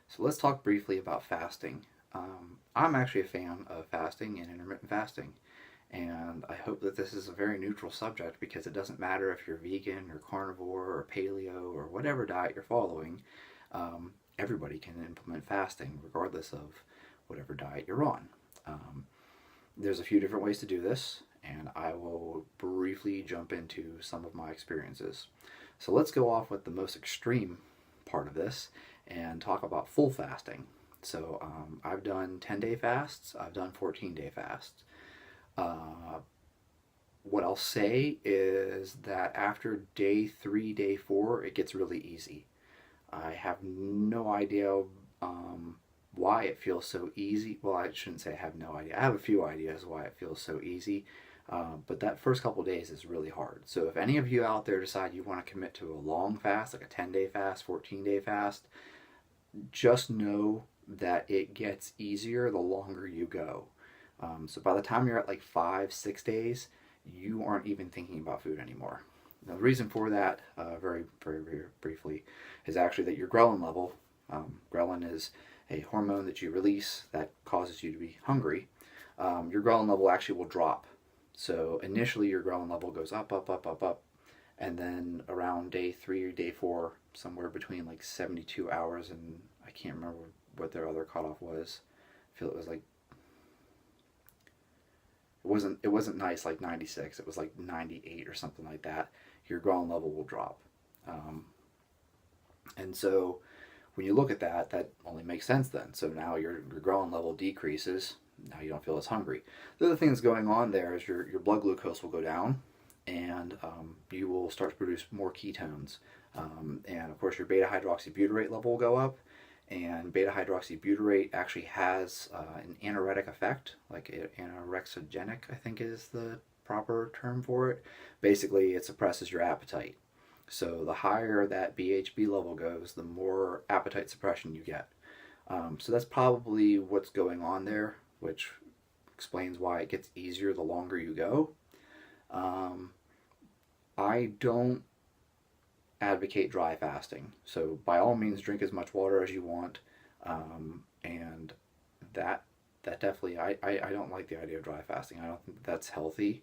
So let's talk briefly about fasting. I'm actually a fan of fasting and intermittent fasting, and I hope that this is a very neutral subject because it doesn't matter if you're vegan or carnivore or paleo or whatever diet you're following. Everybody can implement fasting regardless of whatever diet you're on. Um, there's a few different ways to do this, and I will briefly jump into some of my experiences. So let's go off with the most extreme part of this and talk about full fasting. So I've done 10-day fasts, I've done 14-day fasts. Uh, what I'll say is that after day three, day four, it gets really easy. I have no idea why it feels so easy. Well, I shouldn't say I have no idea. I have a few ideas why it feels so easy. But that first couple days is really hard. So if any of you out there decide you want to commit to a long fast, like a 10-day fast, 14-day fast, just know that it gets easier the longer you go. So by the time you're at like 5, 6 days, you aren't even thinking about food anymore. Now, the reason for that, very briefly, is actually that your ghrelin level, ghrelin is a hormone that you release that causes you to be hungry. Your ghrelin level actually will drop. So initially your ghrelin level goes up, up, up, up, up, and then around day three or day four, somewhere between like 72 hours and I can't remember what their other cutoff was. I feel it was like it wasn't nice like 96. It was like 98 or something like that. Your ghrelin level will drop, um, and so when you look at that, that only makes sense then. So now your ghrelin level decreases. Now you don't feel as hungry. The other thing that's going on there is your blood glucose will go down, and you will start to produce more ketones. And of course, your beta hydroxybutyrate level will go up, and beta hydroxybutyrate actually has an anoretic effect, like anorexigenic, I think is the proper term for it. Basically, it suppresses your appetite. So the higher that BHB level goes, the more appetite suppression you get. So that's probably what's going on there, which explains why it gets easier the longer you go. Um, I don't advocate dry fasting. So by all means, drink as much water as you want, and that that definitely I don't like the idea of dry fasting. I don't think that's healthy.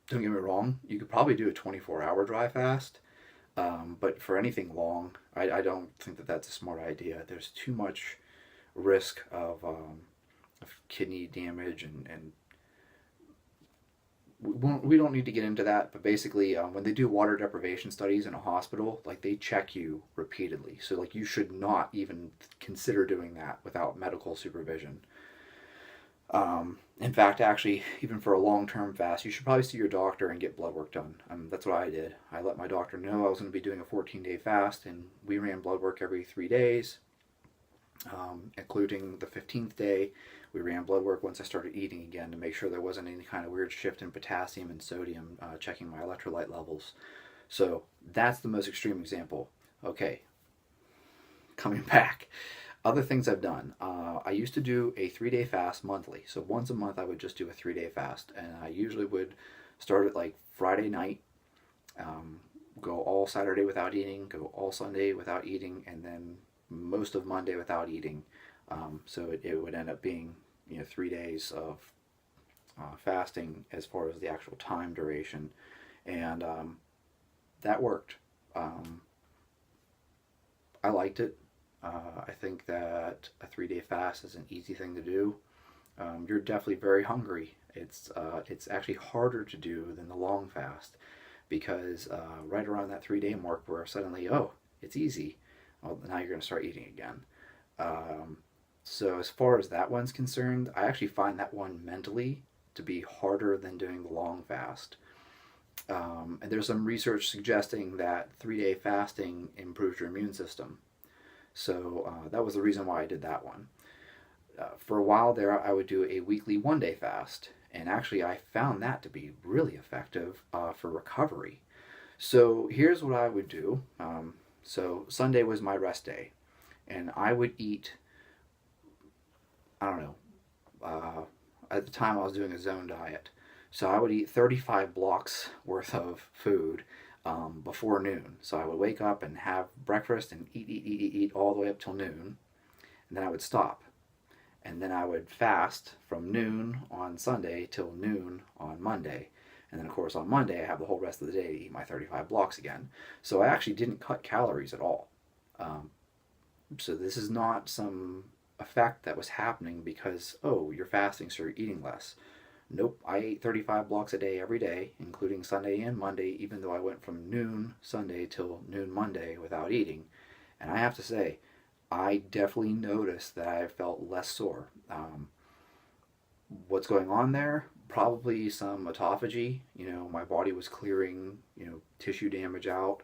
Don't get me wrong, you could probably do a 24-hour dry fast, but for anything long, I don't think that that's a smart idea. There's too much risk of kidney damage and we don't need to get into that, but basically, when they do water deprivation studies in a hospital, like they check you repeatedly. So, like, you should not even consider doing that without medical supervision. In fact, actually, even for a long-term fast, you should probably see your doctor and get blood work done. That's what I did. I let my doctor know I was going to be doing a 14-day fast, and we ran blood work every 3 days, including the 15th day. We ran blood work once I started eating again to make sure there wasn't any kind of weird shift in potassium and sodium, checking my electrolyte levels. So that's the most extreme example. Okay, coming back. Other things I've done. I used to do a 3-day fast monthly. So once a month I would just do a 3-day fast. And I usually would start at like Friday night, go all Saturday without eating, go all Sunday without eating, and then most of Monday without eating. So it would end up being 3 days of fasting as far as the actual time duration, and that worked. Um, I liked it. I think that a 3-day fast is an easy thing to do. You're definitely very hungry. It's actually harder to do than the long fast because right around that 3-day mark where suddenly, oh, it's easy, well, now you're going to start eating again. Um, so as far as that one's concerned, I actually find that one mentally to be harder than doing the long fast. And there's some research suggesting that 3-day fasting improves your immune system. So that was the reason why I did that one. For a while there, I would do a weekly 1-day fast, and actually I found that to be really effective for recovery. So here's what I would do. So Sunday was my rest day, and I would eat, I don't know, at the time I was doing a zone diet. So I would eat 35 blocks worth of food before noon. So I would wake up and have breakfast and eat all the way up till noon, and then I would stop. And then I would fast from noon on Sunday till noon on Monday. And then, of course, on Monday, I have the whole rest of the day to eat my 35 blocks again. So I actually didn't cut calories at all. Um, so this is not some effect that was happening because, oh, you're fasting, so you're eating less. Nope, I ate 35 blocks a day every day, including Sunday and Monday, even though I went from noon Sunday till noon Monday without eating. And I have to say, I definitely noticed that I felt less sore. What's going on there? Probably some autophagy. My body was clearing, tissue damage out.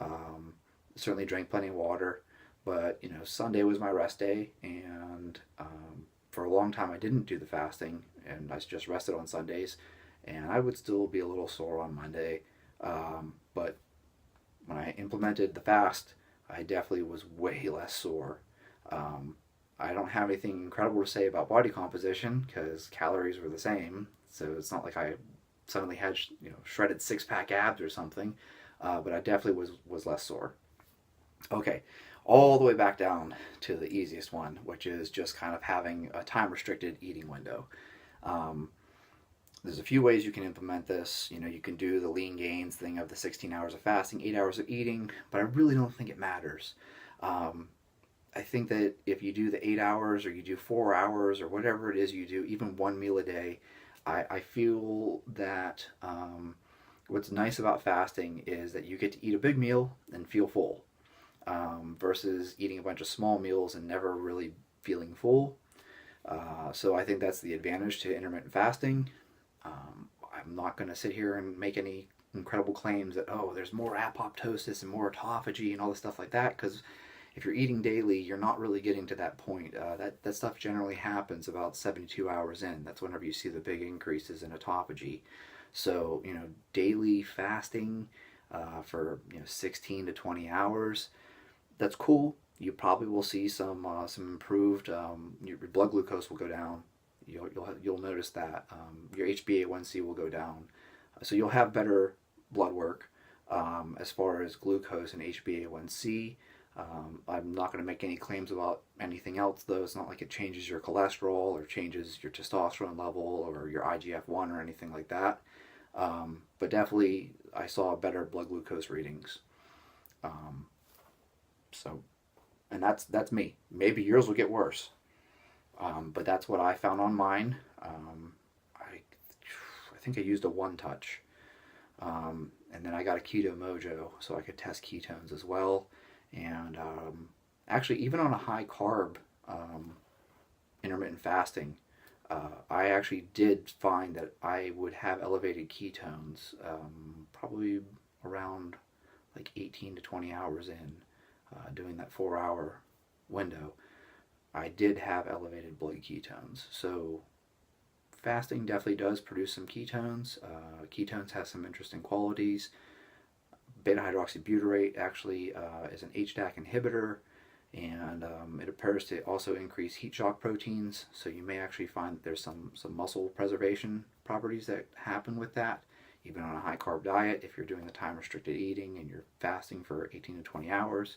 Um, Certainly drank plenty of water, but Sunday was my rest day, and for a long time I didn't do the fasting, and I just rested on Sundays, and I would still be a little sore on Monday, but when I implemented the fast, I definitely was way less sore. Um, I don't have anything incredible to say about body composition because calories were the same, so it's not like I suddenly had shredded 6-pack abs or something. But I definitely was less sore. Okay, all the way back down to the easiest one, which is just kind of having a time restricted eating window. Um, there's a few ways you can implement this. You can do the lean gains thing of the 16 hours of fasting, 8 hours of eating, but I really don't think it matters. Um, I think that if you do the 8 hours or you do 4 hours or whatever it is you do, even one meal a day, I feel that what's nice about fasting is that you get to eat a big meal and feel full, versus eating a bunch of small meals and never really feeling full. So I think that's the advantage to intermittent fasting. I'm not going to sit here and make any incredible claims that, oh, there's more apoptosis and more autophagy and all this stuff like that, because if you're eating daily, you're not really getting to that point. That stuff generally happens about 72 hours in. That's whenever you see the big increases in autophagy. So, daily fasting for 16 to 20 hours, that's cool. You probably will see some improved. Your blood glucose will go down. You'll notice that your HbA1c will go down. So you'll have better blood work as far as glucose and HbA1c. I'm not going to make any claims about anything else, though. It's not like it changes your cholesterol or changes your testosterone level or your IGF-1 or anything like that. But definitely, I saw better blood glucose readings. Um, so, and that's me. Maybe yours will get worse, but that's what I found on mine. I think I used a one touch, and then I got a Keto Mojo so I could test ketones as well. And actually, even on a high carb intermittent fasting, I actually did find that I would have elevated ketones probably around like 18 to 20 hours in doing that 4 hour window. I did have elevated blood ketones. So fasting definitely does produce some ketones. Ketones have some interesting qualities. Beta hydroxybutyrate actually is an HDAC inhibitor, and it appears to also increase heat shock proteins. So you may actually find that there's some muscle preservation properties that happen with that, even on a high carb diet if you're doing the time restricted eating and you're fasting for 18 to 20 hours.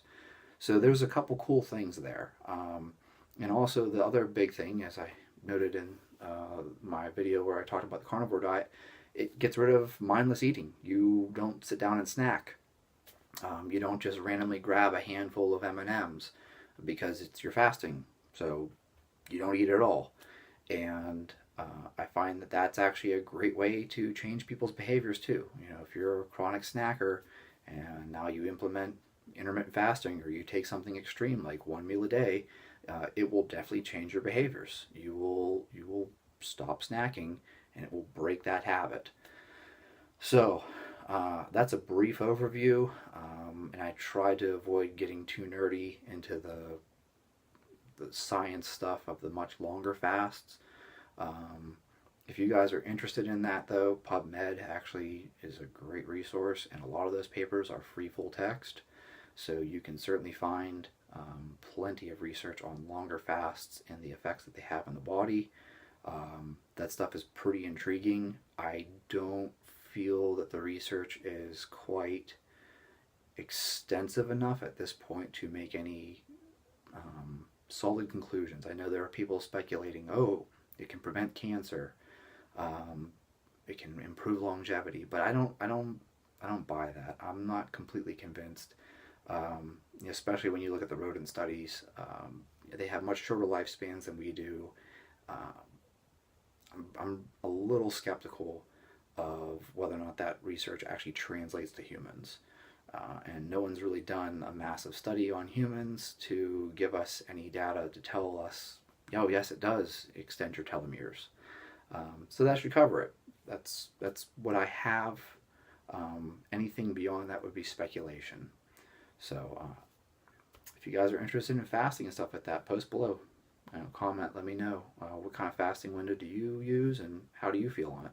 So there's a couple cool things there. And also the other big thing, as I noted in my video where I talked about the carnivore diet, it gets rid of mindless eating. You don't sit down and snack. You don't just randomly grab a handful of M&Ms because you're fasting. So you don't eat at all. And I find that that's actually a great way to change people's behaviors too. If you're a chronic snacker and now you implement intermittent fasting or you take something extreme like one meal a day, it will definitely change your behaviors. You will stop snacking and it will break that habit. So that's a brief overview, and I tried to avoid getting too nerdy into the science stuff of the much longer fasts. If you guys are interested in that, though, PubMed actually is a great resource, and a lot of those papers are free full text, so you can certainly find plenty of research on longer fasts and the effects that they have on the body. That stuff is pretty intriguing. I don't feel that the research is quite extensive enough at this point to make any solid conclusions. I know there are people speculating, oh, it can prevent cancer, um, it can improve longevity, but I don't buy that. I'm not completely convinced. Especially when you look at the rodent studies, they have much shorter lifespans than we do. Uh, I'm a little skeptical of whether or not that research actually translates to humans. And no one's really done a massive study on humans to give us any data to tell us, oh, yes, it does extend your telomeres. So that should cover it. That's what I have. Anything beyond that would be speculation. So if you guys are interested in fasting and stuff like that, post below. Comment, let me know what kind of fasting window do you use and how do you feel on it.